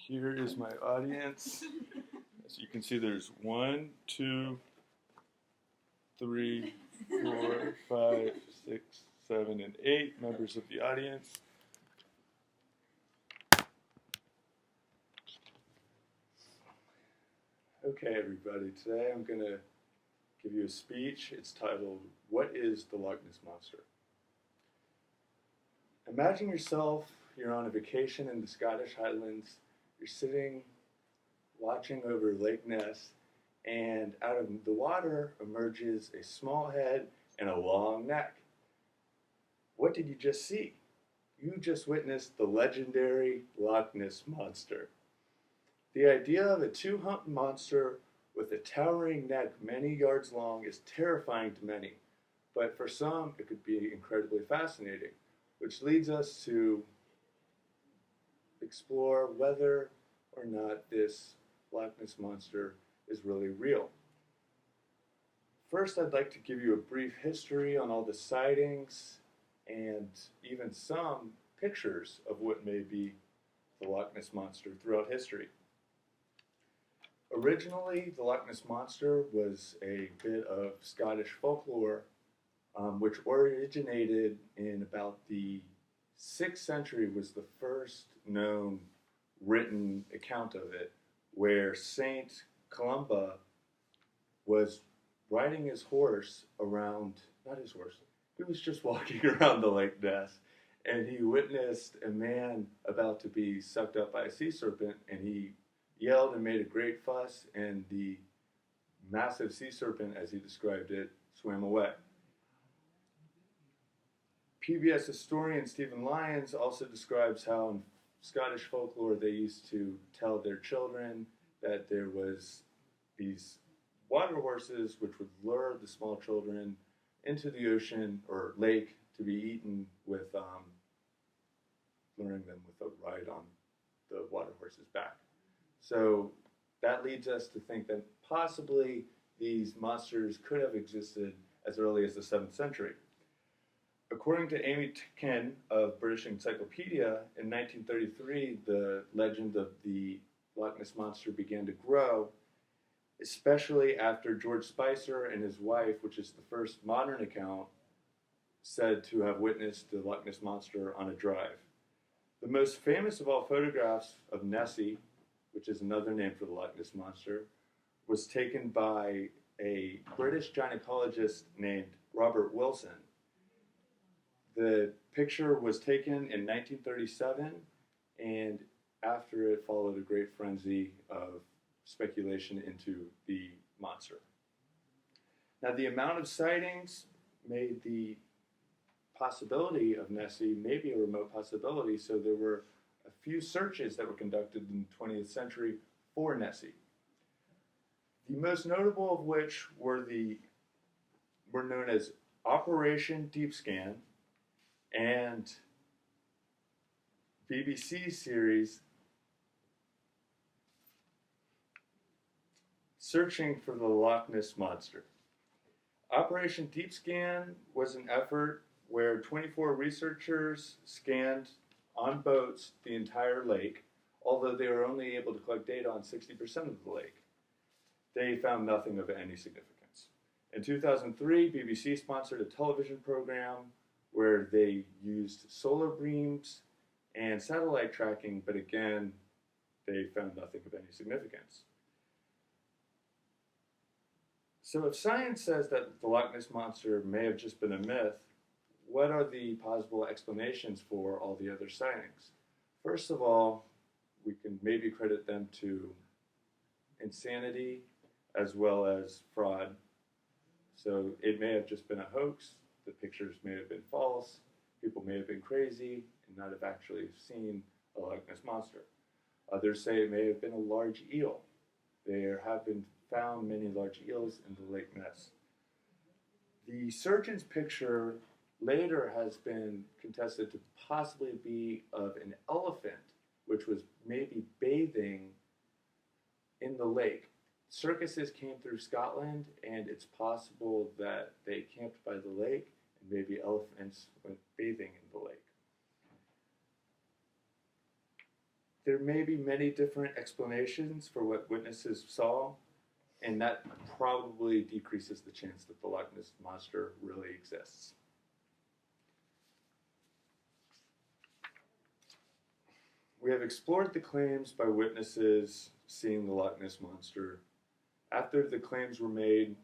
Here is my audience. As you can see, there's 1, 2, 3, 4, 5, 6, 7, and 8 members of the audience. Okay, everybody, today I'm going to give you a speech. It's titled, "What is the Loch Ness Monster?" Imagine yourself, you're on a vacation in the Scottish Highlands, you're sitting watching over Lake Ness, and out of the water emerges a small head and a long neck. What did you just see? You just witnessed the legendary Loch Ness Monster. The idea of a two-humped monster with a towering neck many yards long is terrifying to many, but for some it could be incredibly fascinating, which leads us to explore whether or not this Loch Ness Monster is really real. First, I'd like to give you a brief history on all the sightings and even some pictures of what may be the Loch Ness Monster throughout history. Originally, the Loch Ness Monster was a bit of Scottish folklore, which originated in about the 6th century, was the first known written account of it, where Saint Columba was riding his horse around, not his horse, he was just walking around the Lake Ness, and he witnessed a man about to be sucked up by a sea serpent, and he yelled and made a great fuss, and the massive sea serpent, as he described it, swam away. PBS historian Stephen Lyons also describes how in Scottish folklore they used to tell their children that there was these water horses which would lure the small children into the ocean or lake to be eaten with, luring them with a ride on the water horse's back. So that leads us to think that possibly these monsters could have existed as early as the 7th century. According to Amy Ticken of British Encyclopedia, in 1933, the legend of the Loch Ness Monster began to grow, especially after George Spicer and his wife, which is the first modern account, said to have witnessed the Loch Ness Monster on a drive. The most famous of all photographs of Nessie, which is another name for the Loch Ness Monster, was taken by a British gynecologist named Robert Wilson. The picture was taken in 1937, and after it followed a great frenzy of speculation into the monster. Now, the amount of sightings made the possibility of Nessie maybe a remote possibility, so there were a few searches that were conducted in the 20th century for Nessie. The most notable of which were known as Operation Deep Scan and BBC series Searching for the Loch Ness Monster. Operation Deep Scan was an effort where 24 researchers scanned on boats the entire lake, although they were only able to collect data on 60% of the lake. They found nothing of any significance. In 2003, BBC sponsored a television program where they used solar beams and satellite tracking, but again, they found nothing of any significance. So if science says that the Loch Ness Monster may have just been a myth, what are the possible explanations for all the other sightings? First of all, we can maybe credit them to insanity as well as fraud. So it may have just been a hoax, the pictures may have been false, people may have been crazy and not have actually seen a Loch Ness Monster. Others say it may have been a large eel. There have been found many large eels in the Lake Ness. The surgeon's picture later has been contested to possibly be of an elephant, which was maybe bathing in the lake. Circuses came through Scotland, and it's possible that they camped by the lake, and maybe elephants went bathing in the lake. there may be many different explanations for what witnesses saw, and that probably decreases the chance that the Loch Ness Monster really exists. We have explored the claims by witnesses seeing the Loch Ness Monster. After the claims were made,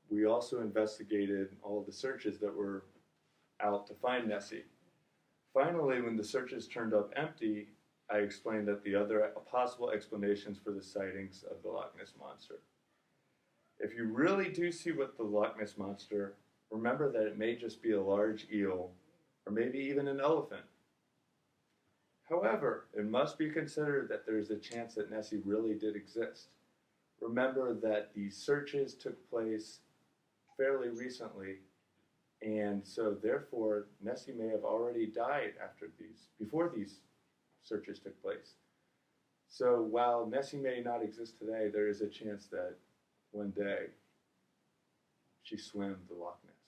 we also investigated all of the searches that were out to find Nessie. Finally, when the searches turned up empty, I explained that the other possible explanations for the sightings of the Loch Ness Monster. If you really do see what the Loch Ness Monster, remember that it may just be a large eel, or maybe even an elephant. However, it must be considered that there is a chance that Nessie really did exist. Remember that these searches took place fairly recently, and so therefore Nessie may have already died before these searches took place. So while Nessie may not exist today, there is a chance that one day she swam the Loch Ness.